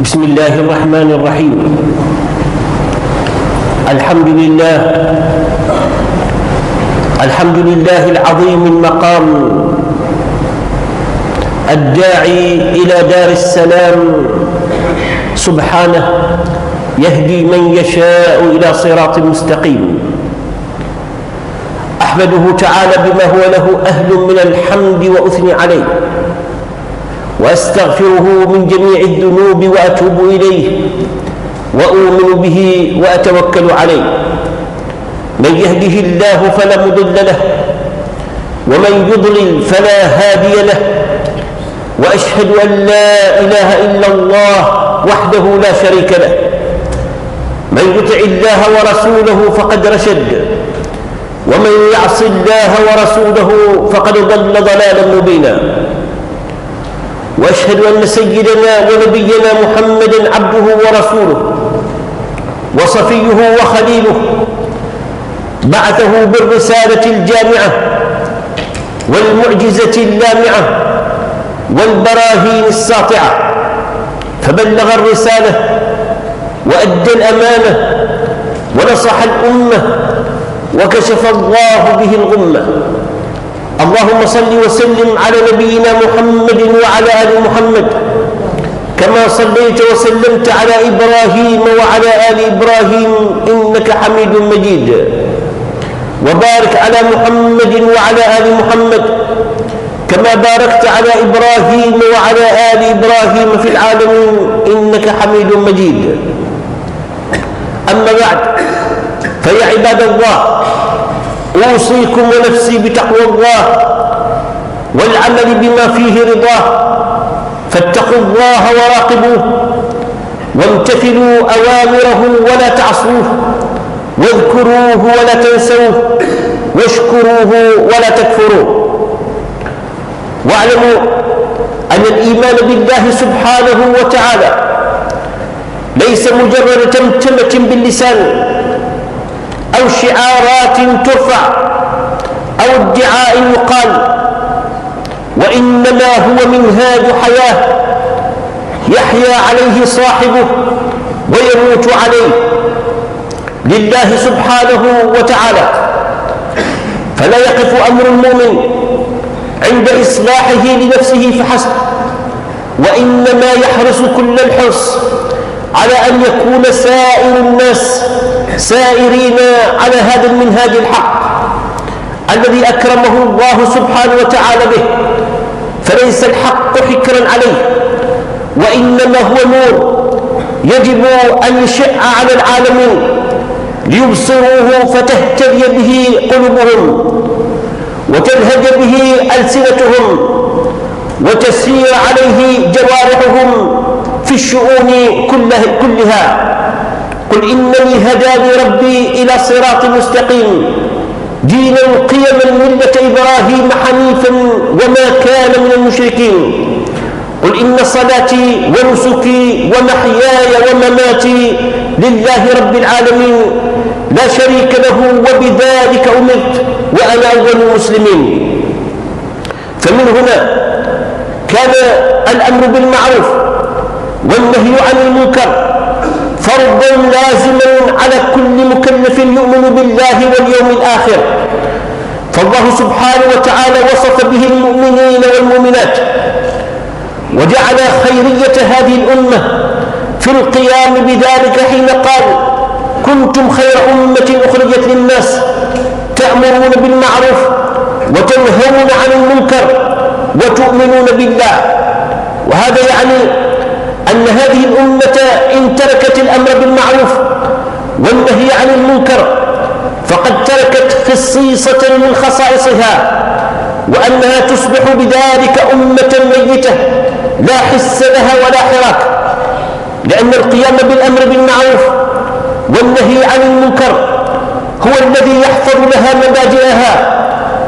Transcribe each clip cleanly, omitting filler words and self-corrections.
بسم الله الرحمن الرحيم. الحمد لله العظيم المقام الداعي إلى دار السلام سبحانه، يهدي من يشاء إلى صراط مستقيم. أحمده تعالى بما هو له أهل من الحمد وأثني عليه، وأستغفره من جميع الذنوب وأتوب إليه، وأؤمن به وأتوكل عليه. من يهده الله فلا مضل له، ومن يضلل فلا هادي له، وأشهد أن لا إله إلا الله وحده لا شريك له. من يطع الله ورسوله فقد رشد، ومن يعص الله ورسوله فقد ضل ضلالا مبينا. وأشهد أن سيدنا ونبينا محمدًا عبده ورسوله وصفيه وخليله، بعثه بالرسالة الجامعة والمعجزة اللامعة والبراهين الساطعة، فبلغ الرسالة وأدى الأمانة ونصح الأمة وكشف الله به الغمة. اللهم صل وسلم على نبينا محمد وعلى آل محمد، كما صليت وسلمت على إبراهيم وعلى آل إبراهيم إنك حميد مجيد. وبارك على محمد وعلى آل محمد، كما باركت على إبراهيم وعلى آل إبراهيم في العالمين إنك حميد مجيد. أما بعد، فيا عباد الله، أوصيكم ونفسي بتقوى الله والعمل بما فيه رضاه. فاتقوا الله وراقبوه، وامتثلوا أوامره ولا تعصوه، واذكروه ولا تنسوه، واشكروه ولا تكفروه. واعلموا أن الإيمان بالله سبحانه وتعالى ليس مجرد تمتمة باللسان أو شعارات ترفع أو ادعاء يقال، وإنما هو منهاج حياة يحيا عليه صاحبه ويموت عليه لله سبحانه وتعالى. فلا يقف أمر المؤمن عند إصلاحه لنفسه فحسب، وإنما يحرص كل الحرص على أن يكون سائر الناس سائرين على هذا المنهاج الحق الذي أكرمه الله سبحانه وتعالى به. فليس الحق حكرا عليه، وإنما هو نور يجب أن يشع على العالمين ليبصروه فتهتدي به قلوبهم، وتلهج به ألسنتهم، وتسير عليه جوارحهم في الشؤون كلها. قل إنني هداني ربي إلى صراط مستقيم دينا قيما ملة إبراهيم حنيفا وما كان من المشركين. قل إن صلاتي ونسكي ومحياي ومماتي لله رب العالمين لا شريك له وبذلك أمرت وأنا أول المسلمين. فمن هنا كان الأمر بالمعروف والنهي عن المنكر فرضا لازما على كل مكلف يؤمن بالله واليوم الآخر. فالله سبحانه وتعالى وصف به المؤمنين والمؤمنات، وجعل خيرية هذه الأمة في القيام بذلك حين قال: كنتم خير أمة أخرجت للناس تأمرون بالمعروف وتنهون عن المنكر وتؤمنون بالله. وهذا يعني أن هذه الأمة إن تركت الأمر بالمعروف والنهي عن المنكر فقد تركت خصيصة من خصائصها، وأنها تصبح بذلك أمة ميتة لا حس لها ولا حراك، لأن القيام بالأمر بالمعروف والنهي عن المنكر هو الذي يحفظ لها مبادئها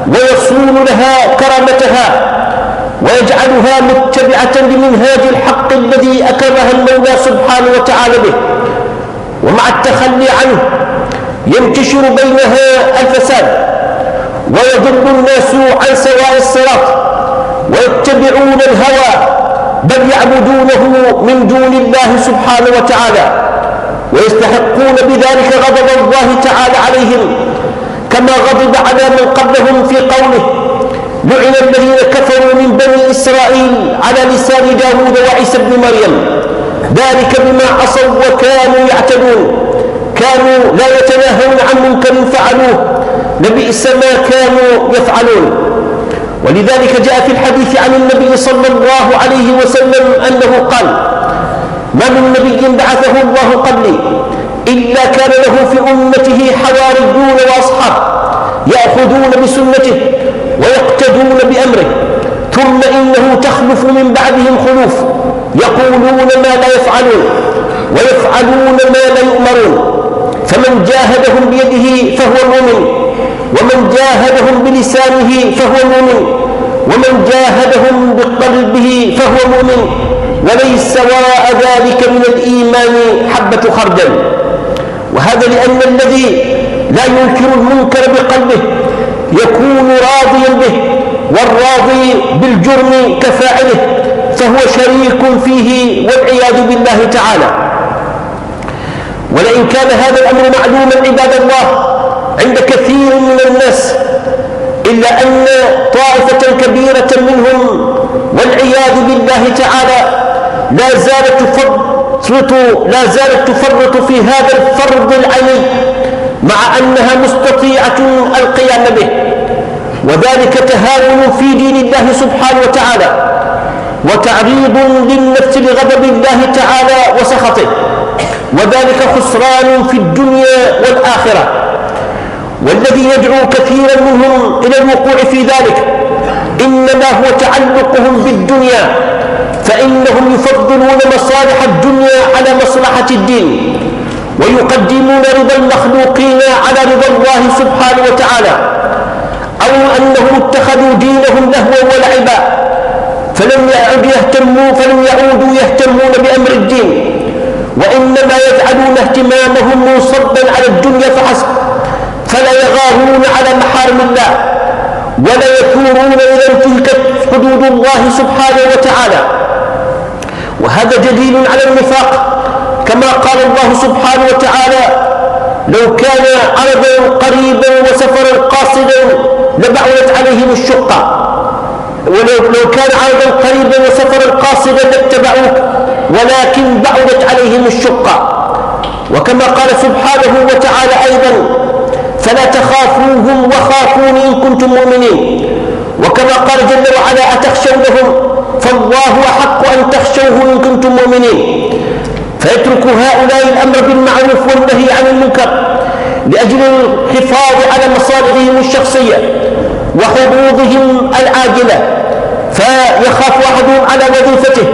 ويصون لها كرامتها ويجعلها متبعة لمنهاج الحق الذي أكرمها المولى سبحانه وتعالى به. ومع التخلي عنه ينتشر بينها الفساد، ويضل الناس عن سواء الصراط، ويتبعون الهوى بل يعبدونه من دون الله سبحانه وتعالى، ويستحقون بذلك غضب الله تعالى عليهم، كما غضب على من قبلهم في قوله: لعن الذين كفروا من بني إسرائيل على لسان داود وعيسى بن مريم، ذلك بما عصوا وكانوا يعتدون، كانوا لا يتناهون عن منكر فعلوه، لبئس ما كانوا يفعلون. ولذلك جاء في الحديث عن النبي صلى الله عليه وسلم أنه قال: ما من نبي بعثه الله قبلي إلا كان له في أمته حواريون وأصحاب يأخذون بسنته ويقتدون بأمره، ثم إنه تخلف من بعدهم خلوف يقولون ما لا يفعلون ويفعلون ما لا يؤمرون، فمن جاهدهم بيده فهو مؤمن، ومن جاهدهم بلسانه فهو مؤمن، ومن جاهدهم بقلبه فهو مؤمن، وليس وراء ذلك من الإيمان حبة خردل. وهذا لأن الذي لا ينكر المنكر بقلبه يكون راضيا به، والراضي بالجرم كفاعله، فهو شريك فيه والعياذ بالله تعالى. ولئن كان هذا الأمر معلوما عباد الله عند كثير من الناس، إلا أن طائفة كبيرة منهم والعياذ بالله تعالى لا زالت تفرط في هذا الفرض العيني، مع أنها مستطيعة القيام به، وذلك تهاون في دين الله سبحانه وتعالى، وتعريض للنفس لغضب الله تعالى وسخطه، وذلك خسران في الدنيا والآخرة. والذي يدعو كثيرا منهم إلى الوقوع في ذلك إنما هو تعلقهم بالدنيا، فإنهم يفضلون مصالح الدنيا على مصلحة الدين، ويقدمون رضا المخلوقين على رضا الله سبحانه وتعالى، أو أنهم اتخذوا دينهم لهوا ولعبا فلم يعودوا يهتمون بأمر الدين، وإنما يجعلون اهتمامهم منصبا على الدنيا فحسب، فلا يغارون على محارم الله، ولا يثورون إذا انتهكت حدود الله سبحانه وتعالى. وهذا دليل على النفاق، كما قال الله سبحانه وتعالى: لو كان عرضا قريبا وسفرا قاصدا لبعدت عليهم الشقة، ولو كان عرضا قريبا وسفرا قاصدا لاتبعوك ولكن بعدت عليهم الشقة. وكما قال سبحانه وتعالى أيضا: فلا تخافوهم وخافون إن كنتم مؤمنين. وكما قال جل وعلا: أتخشونهم فالله أحق أن تخشوه إن كنتم مؤمنين. فيترك هؤلاء الأمر بالمعروف والنهي عن المنكر لأجل الحفاظ على مصالحهم الشخصية وحظوظهم العاجلة، فيخاف أحدهم على وظيفته،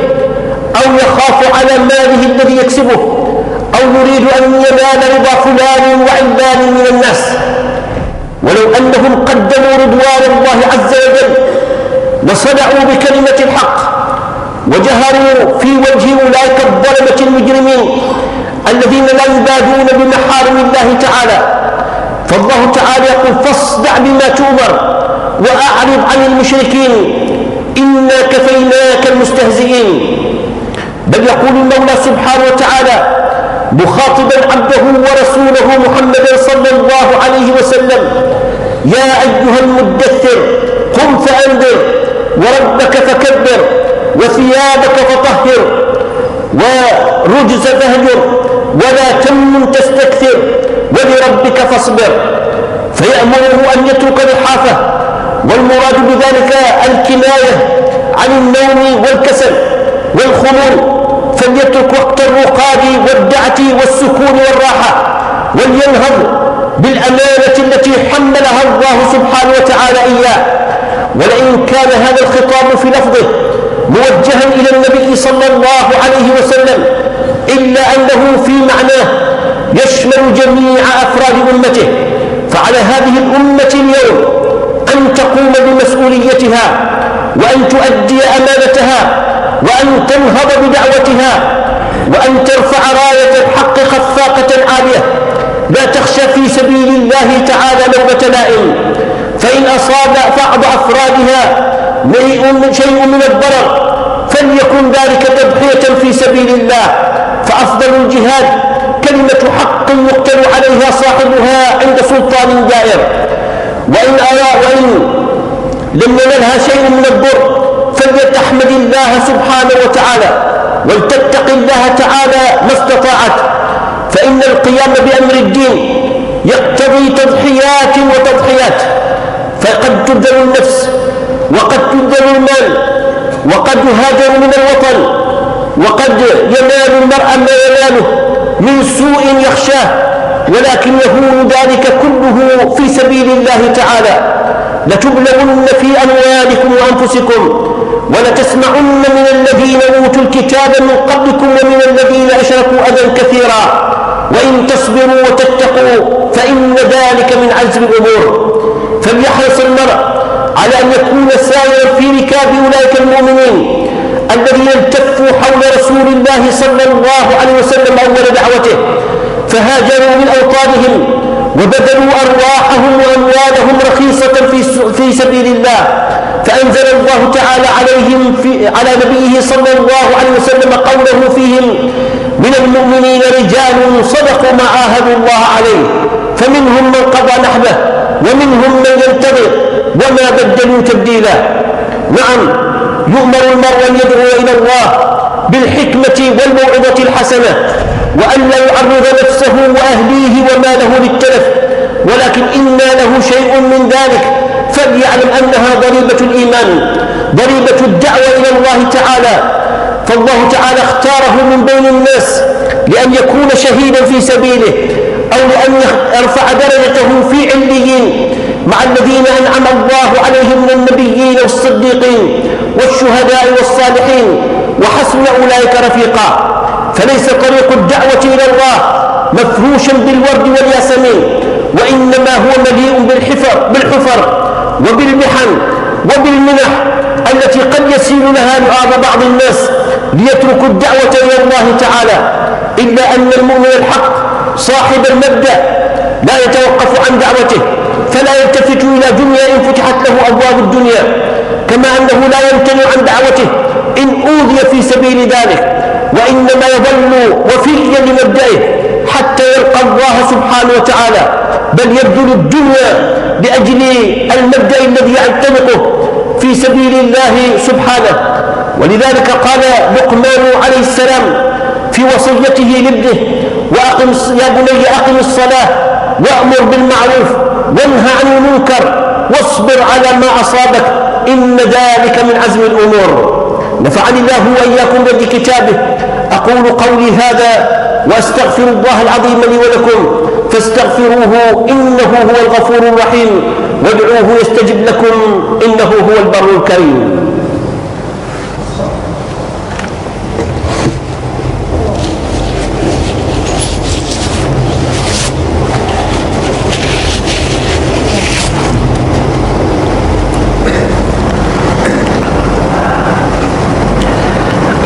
أو يخاف على ماله الذي يكسبه، أو يريد أن ينال رضا فلان وعلان من الناس. ولو أنهم قدموا رضوان الله عز وجل لصدعوا بكلمة الحق وجهروا في وجه أولئك الظلمة المجرمين الذين لا يبادون بمحارم الله تعالى. فالله تعالى يقول: فاصدع بما تؤمر وأعرض عن المشركين إنا كفيناك المستهزئين. بل يقول المولى سبحانه وتعالى مخاطبا عبده ورسوله محمدا صلى الله عليه وسلم: يا أيها المدثر قم فأنذر وربك فكبر وثيابك فطهر والرجز فاهجر ولا تمنن تستكثر ولربك فاصبر. فيأمره أن يترك لحافه، والمراد بذلك الكناية عن النوم والكسل والخمول، فليترك وقت الرقاد والدعة والسكون والراحة، ولينهض بالأمانة التي حملها الله سبحانه وتعالى إياه. ولئن كان هذا الخطاب في لفظه موجها إلى النبي صلى الله عليه وسلم، إلا أنه في معناه يشمل جميع أفراد أمته. فعلى هذه الأمة اليوم أن تقوم بمسؤوليتها، وأن تؤدي أمانتها، وأن تنهض بدعوتها، وأن ترفع راية الحق خفاقة عالية، لا تخشى في سبيل الله تعالى لومة لائم. فإن أصاب بعض أفرادها شيء من الضرر فليكن ذلك تضحية في سبيل الله، فأفضل الجهاد كلمة حق يقتل عليها صاحبها عند سلطان جائر، وإن لم ينلها شيء من الضر فليتحمد الله سبحانه وتعالى ولتتق الله تعالى ما استطاعت، فإن القيام بأمر الدين يقتضي تضحيات وتضحيات، فقد تبذل النفس وقد تبذل المال وقد يهاجر من الوطن، وقد ينال المرء ما يناله من سوء يخشاه، ولكن يهون ذلك كله في سبيل الله تعالى. لتبلغن في أموالكم وأنفسكم ولتسمعن من الذين أوتوا الكتاب من قبلكم ومن الذين أشركوا أذى كثيرا وإن تصبروا وتتقوا فإن ذلك من عزم الأمور. فليحرص المرء على أن يكون سائرا في ركاب أولئك المؤمنين الذين التفوا حول رسول الله صلى الله عليه وسلم أول دعوته، فهاجروا من أوطانهم وبذلوا أرواحهم وأموالهم رخيصة في سبيل الله، فأنزل الله تعالى على نبيه صلى الله عليه وسلم قوله فيهم: من المؤمنين رجال صدقوا ما عاهدوا الله عليه فمنهم من قضى نحبه ومنهم من ينتظر وما بدلوا تبديلا. نعم، يؤمر المرء أن يدعو إلى الله بالحكمة والموعظة الحسنة، وأن لا يعرض نفسه وأهليه وماله للتلف، ولكن إن له شيء من ذلك فليعلم أنها ضريبة الإيمان، ضريبة الدعوة إلى الله تعالى. فالله تعالى اختاره من بين الناس لأن يكون شهيدا في سبيله، أو لأن يرفع درجته في عليين مع الذين أنعم الله عليهم من النبيين والصديقين والشهداء والصالحين، وحسن أولئك رفيقا. فليس طريق الدعوة إلى الله مفروشا بالورد والياسمين، وإنما هو مليء بالحفر وبالمحن وبالمنح التي قد يسير لها لعاب بعض الناس ليتركوا الدعوة إلى الله تعالى. إلا أن المؤمن الحق صاحب المبدأ لا يتوقف عن دعوته، فلا يلتفت إلى دنيا إن فتحت له أبواب الدنيا، كما أنه لا يمتنع عن دعوته إن أوذي في سبيل ذلك، وإنما يظل وفيا لمبدئه حتى يلقى الله سبحانه وتعالى، بل يبذل الدنيا لأجل المبدأ الذي يعتنقه في سبيل الله سبحانه. ولذلك قال لقمان عليه السلام في وصيته لابنه: يا بني أقم الصلاة وأمر بالمعروف وانهى عن المنكر واصبر على ما أصابك إن ذلك من عزم الأمور. نفعني الله وإياكم بكتابه. أقول قولي هذا وأستغفر الله العظيم لي ولكم فاستغفروه إنه هو الغفور الرحيم، وادعوه يستجب لكم إنه هو البر الكريم.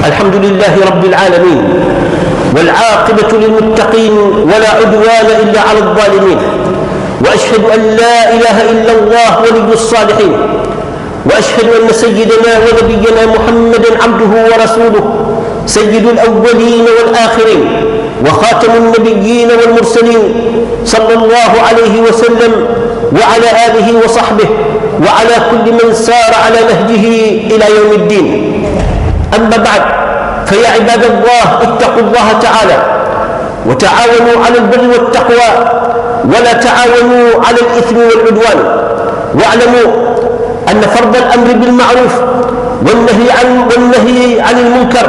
الحمد لله رب العالمين، والعاقبة للمتقين ولا عدوان إلا على الظالمين، وأشهد أن لا إله إلا الله ولي الصالحين، وأشهد أن سيدنا ونبينا محمدا عبده ورسوله سيد الأولين والآخرين وخاتم النبيين والمرسلين صلى الله عليه وسلم وعلى آله وصحبه وعلى كل من سار على نهجه إلى يوم الدين. أما بعد، فيا عباد الله اتقوا الله تعالى وتعاونوا على البر والتقوى ولا تعاونوا على الإثم والعدوان. واعلموا أن فرض الأمر بالمعروف والنهي عن المنكر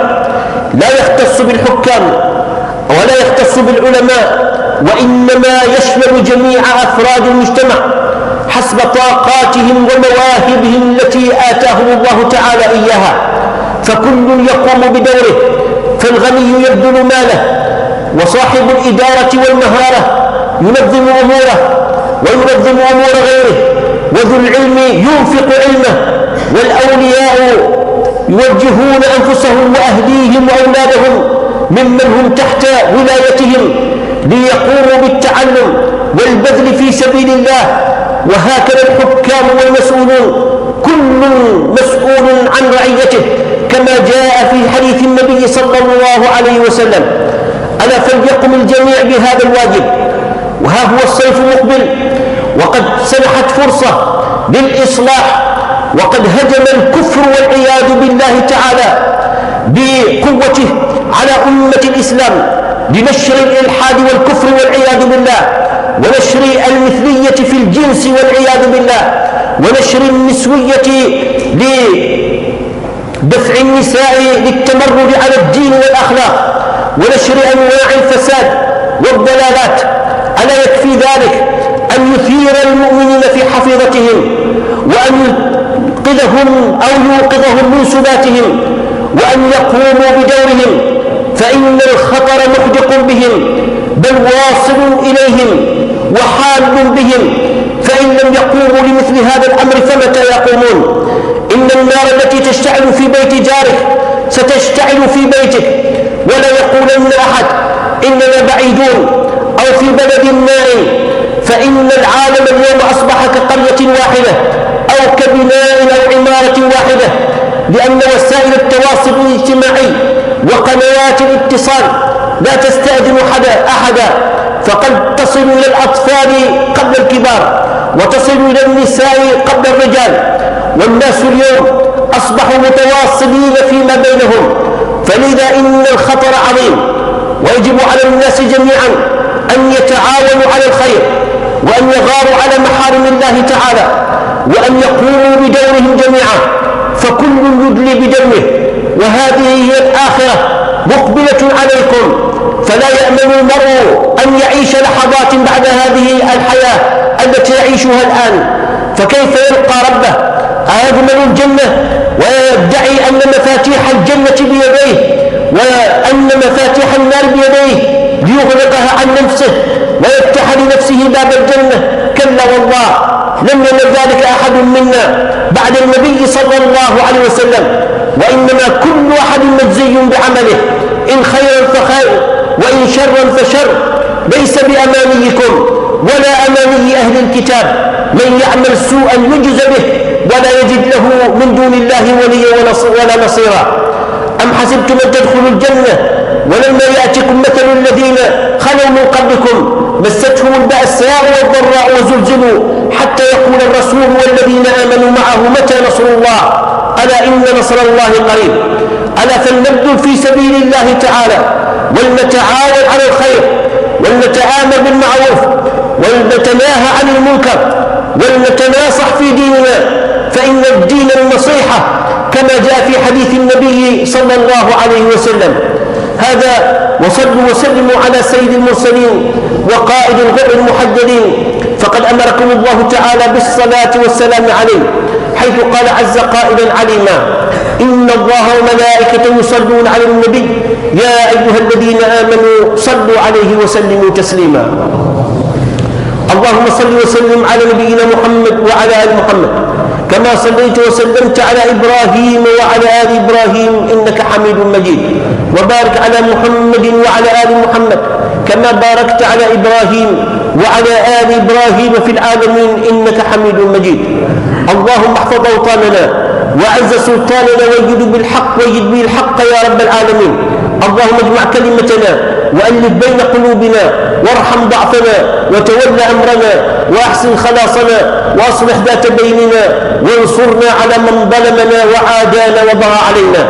لا يختص بالحكام ولا يختص بالعلماء، وإنما يشمل جميع أفراد المجتمع حسب طاقاتهم ومواهبهم التي آتاهم الله تعالى إياها، فكل يقوم بدوره، فالغني يبذل ماله، وصاحب الإدارة والمهارة ينظم أموره وينظم أمور غيره، وذو العلم ينفق علمه، والأولياء يوجهون أنفسهم وأهليهم وأولادهم ممن هم تحت ولايتهم ليقوموا بالتعلم والبذل في سبيل الله. وهكذا الحكام والمسؤولون كل مسؤول عن رعيته كما جاء في حديث النبي صلى الله عليه وسلم: ألا فليقم الجميع بهذا الواجب. وها هو الصيف مقبل، وقد سنحت فرصة للإصلاح، وقد هجم الكفر والعياذ بالله تعالى بقوته على أمة الإسلام لنشر الإلحاد والكفر والعياذ بالله، ونشر المثلية في الجنس والعياذ بالله، ونشر النسوية لدفع النساء للتمرد على الدين والأخلاق، ونشر أنواع الفساد والضلالات. ألا يكفي ذلك أن يثير المؤمنين في حفيظتهم، وأن يوقظهم من سباتهم، وأن يقوموا بدورهم، فإن الخطر محدق بهم بل واصل إليهم وحال بهم، فإن لم يقوموا لمثل هذا الأمر فمتى يقومون؟ إن النار التي تشتعل في بيت جارك ستشتعل في بيتك، ولا يقولن أحد إننا بعيدون أو في بلد نائم، فإن العالم اليوم أصبح كقرية واحدة أو كبناء أو عمارة واحدة، لأن وسائل التواصل الاجتماعي وقنوات الاتصال لا تستأذن أحدا، فقد تصل إلى الأطفال قبل الكبار، وتصل إلى النساء قبل الرجال، والناس اليوم أصبحوا متواصلين فيما بينهم. فلذا إن الخطر عظيم، ويجب على الناس جميعا أن يتعاونوا على الخير، وأن يغاروا على محارم الله تعالى، وأن يقوموا بدورهم جميعا، فكل يدلي بدمه، وهذه هي الآخرة مقبلة عليكم، فلا يأمن المرء أن يعيش لحظات بعد هذه الحياة التي يعيشها الآن، فكيف يلقى ربه؟ أيضمن الجنة ويدعي أن مفاتيح الجنة بيديه وأن مفاتيح النار بيديه ليغلقها عن نفسه ويفتح لنفسه باب الجنة؟ كلا والله، لم ينل ذلك أحد منا بعد النبي صلى الله عليه وسلم، وإنما كل أحد مجزي بعمله، إن خيرا فخير وإن شرا فشر، ليس بأمانيكم ولا أماني أهل الكتاب، من يعمل سوءا يجز به ولا يجد له من دون الله وليا ولا نصيرا. أم حسبتم أن تدخلوا الجنة ولما يأتكم مثل الذين خلوا من قبلكم مستهم البأساء والضراء وزلزلوا حتى يقول الرسول والذين آمنوا معه متى نصر الله؟ ألا إن نصر الله قريب. ألا فلنبذل في سبيل الله تعالى، ولنتعاون على الخير، ولنتآمر بالمعروف، ولنتناهى عن المنكر، ولنتناصح في ديننا، فإن الدين النصيحة كما جاء في حديث النبي صلى الله عليه وسلم. هذا، وصلوا وسلموا على سيد المرسلين وقائد الغر المحجلين، فقد أمركم الله تعالى بالصلاة والسلام عليه، حيث قال عز قائلا عليما: إن الله وملائكته يصلون على النبي يا أيها الذين آمنوا صلوا عليه وسلموا تسليما. اللهم صل وسلم على نبينا محمد وعلى آل محمد كما صليت وسلمت على إبراهيم وعلى آل إبراهيم إنك حميد مجيد، وبارك على محمد وعلى آل محمد كما باركت على إبراهيم وعلى آل إبراهيم في العالمين إنك حميد مجيد. اللهم احفظ أوطاننا وعز سلطاننا ويجد بالحق يا رب العالمين. اللهم اجمع كلمتنا وألف بين قلوبنا وارحم ضعفنا وتول أمرنا وأحسن خلاصنا وأصلح ذات بيننا وانصرنا على من ظلمنا وعادانا وبغى علينا.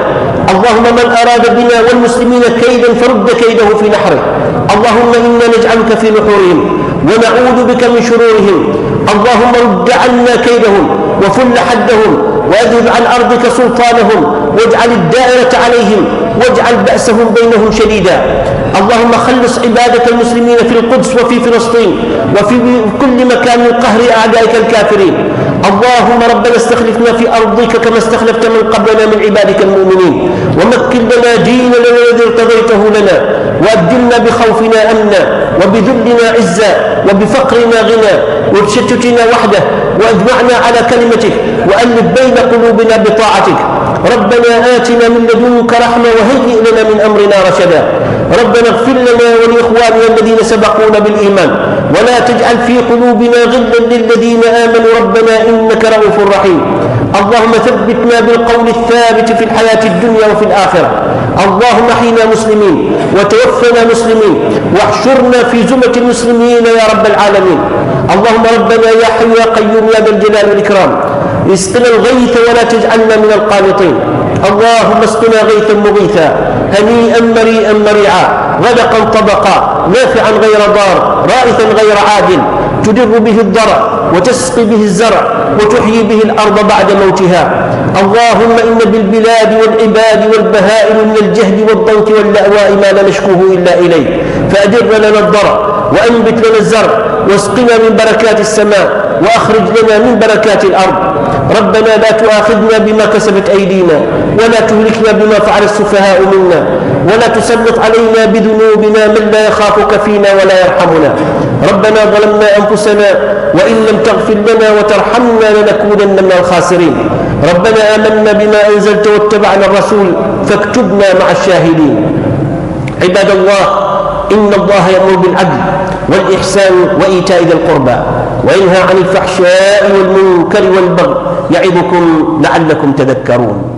اللهم من أراد بنا والمسلمين كيدا فرد كيده في نحره. اللهم إنا نجعلك في نحورهم ونعوذ بك من شرورهم. اللهم رد عنا كيدهم وفل حدهم واذهب عن أرضك سلطانهم واجعل الدائرة عليهم واجعل بأسهم بينهم شديدا. اللهم خلص عبادك المسلمين في القدس وفي فلسطين وفي كل مكان من قهر أعدائك الكافرين. اللهم ربنا استخلفنا في أرضك كما استخلفت من قبلنا من عبادك المؤمنين، ومكن لنا ديننا الذي ارتضيته لنا، وأبدلنا بخوفنا أمنا وبذلنا عزا وبفقرنا غنى وبشتتنا وحده، وأجمعنا على كلمتك وألف بين قلوبنا بطاعتك. ربنا آتنا من لدنك رحمة وهيئ لنا من أمرنا رشدا. ربنا اغفر لنا ولإخواننا الذين سبقونا بالإيمان ولا تجعل في قلوبنا غلا للذين آمنوا ربنا إنك رؤوف رحيم. اللهم ثبتنا بالقول الثابت في الحياة الدنيا وفي الآخرة. اللهم احينا مسلمين وتوفنا مسلمين واحشرنا في زمرة المسلمين يا رب العالمين. اللهم ربنا يا حي يا قيوم يا ذا الجلال والإكرام اسقنا الغيث ولا تجعلنا من القانطين. اللهم اسقنا غيثا مغيثا هنيئا مريئا مريعا غدقا طبقا نافعا غير ضار رائثا غير عادل تدر به الضرع وتسقي به الزرع وتحيي به الأرض بعد موتها. اللهم إن بالبلاد والعباد والبهائم من الجهد والضنك واللأواء ما لا نشكوه إلا إليك، فأدر لنا الضرع وأنبت لنا الزرع واسقنا من بركات السماء وأخرج لنا من بركات الأرض. ربنا لا تؤاخذنا بما كسبت أيدينا ولا تهلكنا بما فعل السفهاء منا ولا تسلط علينا بذنوبنا من لا يخافك فينا ولا يرحمنا. ربنا ظلمنا أنفسنا وإن لم تغفر لنا وترحمنا لنكونن من الخاسرين. ربنا آمنا بما أنزلت واتبعنا الرسول فاكتبنا مع الشاهدين. عباد الله، إن الله يأمر بالعدل والإحسان وإيتاء ذي القربى وينهى عن الفحشاء والمنكر والبغي يعظكم لعلكم تذكرون.